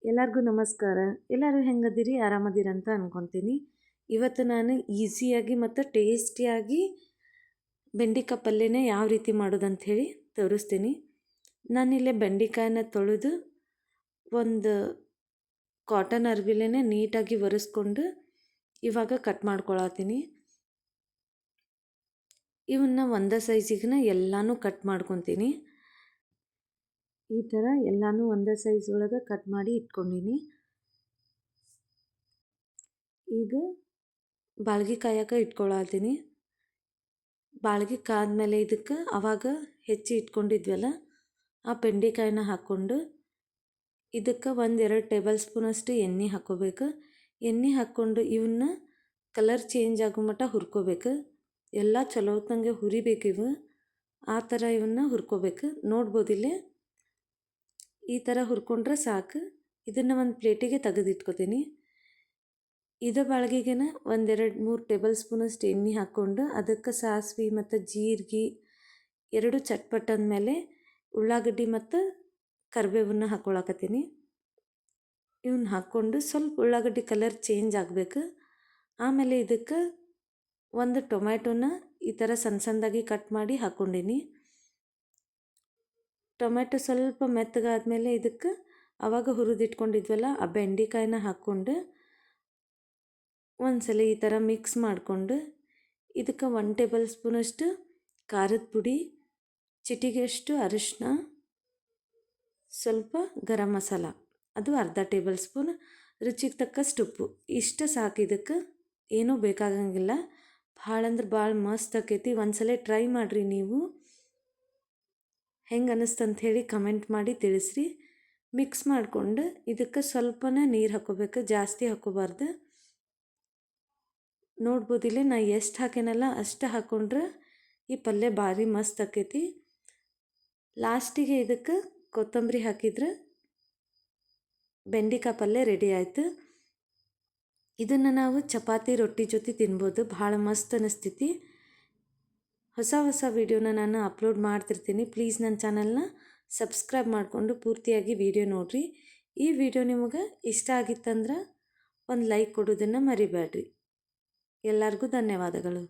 ಎಲ್ಲರಿಗೂ ನಮಸ್ಕಾರ. ಎಲ್ಲರೂ ಹೆಂಗದಿರಿ? ಆರಾಮದಿರಿ ಅಂತ ಅನ್ಕೊತೀನಿ. ಇವತ್ತು ನಾನು ಈಸಿಯಾಗಿ ಮತ್ತು ಟೇಸ್ಟಿಯಾಗಿ ಬೆಂಡೆಕಾಯಿ ಪಲ್ಯನ ಯಾವ ರೀತಿ ಮಾಡೋದಂತ ಹೇಳಿ ತೋರಿಸ್ತೀನಿ. ನಾನಿಲ್ಲೇ ಬೆಂಡೆಕಾಯನ್ನ ತೊಳೆದು ಒಂದು ಕಾಟನ್ ಅರ್ಬಿಲೇನೆ ನೀಟಾಗಿ ಒರೆಸ್ಕೊಂಡು ಇವಾಗ ಕಟ್ ಮಾಡ್ಕೊಳತ್ತೀನಿ. ಇವನ್ನ ಒಂದೇ ಸೈಜಿಗೆ ಎಲ್ಲನೂ ಕಟ್ ಮಾಡ್ಕೊತೀನಿ. ಈ ಥರ ಎಲ್ಲನೂ ಒಂದೇ ಸೈಜ್ ಒಳಗೆ ಕಟ್ ಮಾಡಿ ಇಟ್ಕೊಂಡೀನಿ. ಈಗ ಬಾಳ್ಗೆ ಕಾಯಕ್ಕೆ ಇಟ್ಕೊಳತ್ತೀನಿ. ಬಾಳ್ಗೆ ಕಾದ್ಮೇಲೆ ಇದಕ್ಕೆ ಅವಾಗ ಹೆಚ್ಚಿ ಇಟ್ಕೊಂಡಿದ್ವಲ್ಲ ಆ ಬೆಂಡೆಕಾಯಿನ ಹಾಕ್ಕೊಂಡು ಇದಕ್ಕೆ 1-2 ಟೇಬಲ್ ಸ್ಪೂನಷ್ಟು ಎಣ್ಣೆ ಹಾಕ್ಕೋಬೇಕು. ಎಣ್ಣೆ ಹಾಕ್ಕೊಂಡು ಇವನ್ನ ಕಲರ್ ಚೇಂಜ್ ಆಗೋ ಮಟ್ಟ ಹುರ್ಕೋಬೇಕು. ಎಲ್ಲ ಚಲೋ ಹೊತ್ತಂಗೆ ಹುರಿಬೇಕು. ಇವು ಆ ಥರ ಇವನ್ನ ಹುರ್ಕೋಬೇಕು. ನೋಡ್ಬೋದಿಲ್ಲೇ ಈ ಥರ ಹುರ್ಕೊಂಡ್ರೆ ಸಾಕು. ಇದನ್ನು ಒಂದು ಪ್ಲೇಟಿಗೆ ತೆಗೆದಿಟ್ಕೋತೀನಿ. ಇದೇ ಬಾಳ್ಗೆಗೆನ 1-2-3 ಟೇಬಲ್ ಸ್ಪೂನಷ್ಟು ಎಣ್ಣೆ ಹಾಕ್ಕೊಂಡು ಅದಕ್ಕೆ ಸಾಸಿವೆ ಮತ್ತು ಜೀರಿಗೆ 2 ಚಟ್ಪಟ್ ಅಂದಮೇಲೆ ಉಳ್ಳಾಗಡ್ಡಿ ಮತ್ತು ಕರಿಬೇವನ್ನ ಹಾಕ್ಕೊಳಕತ್ತೀನಿ. ಇವನ್ನ ಹಾಕ್ಕೊಂಡು ಸ್ವಲ್ಪ ಉಳ್ಳಾಗಡ್ಡಿ ಕಲರ್ ಚೇಂಜ್ ಆಗಬೇಕು. ಆಮೇಲೆ ಇದಕ್ಕೆ ಒಂದು ಟೊಮ್ಯಾಟೋನ ಈ ಥರ ಸಣ್ಣ ಸಣ್ಣದಾಗಿ ಕಟ್ ಮಾಡಿ ಹಾಕ್ಕೊಂಡೀನಿ. ಟೊಮೆಟೊ ಸ್ವಲ್ಪ ಮೆತ್ತಗಾದ್ಮೇಲೆ ಇದಕ್ಕೆ ಆವಾಗ ಹುರಿದಿಟ್ಕೊಂಡಿದ್ವಲ್ಲ ಆ ಬೆಂಡೆಕಾಯಿನ ಹಾಕ್ಕೊಂಡು ಒಂದ್ಸಲ ಈ ಥರ ಮಿಕ್ಸ್ ಮಾಡಿಕೊಂಡು ಇದಕ್ಕೆ 1 ಟೇಬಲ್ ಸ್ಪೂನಷ್ಟು ಖಾರದ ಪುಡಿ, ಚಿಟಿಗೆಯಷ್ಟು ಅರಿಶಿನ, ಸ್ವಲ್ಪ ಗರಂ ಮಸಾಲ, ಅದು ಅರ್ಧ ಟೇಬಲ್ ಸ್ಪೂನ್, ರುಚಿಗೆ ತಕ್ಕಷ್ಟು ಉಪ್ಪು. ಇಷ್ಟು ಸಾಕು. ಇದಕ್ಕೆ ಏನೂ ಬೇಕಾಗಂಗಿಲ್ಲ. ಭಾಳ ಅಂದ್ರೆ ಭಾಳ ಮಸ್ತ್ ಆಕೈತಿ. ಒಂದ್ಸಲ ಟ್ರೈ ಮಾಡಿರಿ. ನೀವು ಹೆಂಗೆ ಅನ್ನಿಸ್ತಂತ ಹೇಳಿ ಕಮೆಂಟ್ ಮಾಡಿ ತಿಳಿಸ್ರಿ. ಮಿಕ್ಸ್ ಮಾಡಿಕೊಂಡು ಇದಕ್ಕೆ ಸ್ವಲ್ಪನೇ ನೀರು ಹಾಕ್ಕೋಬೇಕು, ಜಾಸ್ತಿ ಹಾಕ್ಕೋಬಾರ್ದು. ನೋಡ್ಬೋದಿಲ್ಲ ನಾ ಎಷ್ಟು ಹಾಕೇನಲ್ಲ ಅಷ್ಟು ಹಾಕ್ಕೊಂಡ್ರೆ ಈ ಪಲ್ಯ ಭಾರಿ ಮಸ್ತ್ ಆಕೈತಿ. ಲಾಸ್ಟಿಗೆ ಇದಕ್ಕೆ ಕೊತ್ತಂಬರಿ ಹಾಕಿದ್ರೆ ಬೆಂಡೆಕಾಯಿ ಪಲ್ಯ ರೆಡಿ ಆಯಿತು. ಇದನ್ನು ನಾವು ಚಪಾತಿ ರೊಟ್ಟಿ ಜೊತೆ ತಿನ್ಬೋದು. ಭಾಳ ಮಸ್ತ್ ಅನ್ನಿಸ್ತೈತಿ. ಹೊಸ ವೀಡಿಯೋನ ನಾನು ಅಪ್ಲೋಡ್ ಮಾಡ್ತಿರ್ತೀನಿ. ಪ್ಲೀಸ್ ನನ್ನ ಚಾನಲ್ನ ಸಬ್ಸ್ಕ್ರೈಬ್ ಮಾಡಿಕೊಂಡು ಪೂರ್ತಿಯಾಗಿ ವಿಡಿಯೋ ನೋಡಿರಿ. ಈ ವಿಡಿಯೋ ನಿಮಗೆ ಇಷ್ಟ ಆಗಿತ್ತಂದ್ರೆ ಒಂದು ಲೈಕ್ ಕೊಡೋದನ್ನು ಮರಿಬೇಡ್ರಿ. ಎಲ್ಲರಿಗೂ ಧನ್ಯವಾದಗಳು.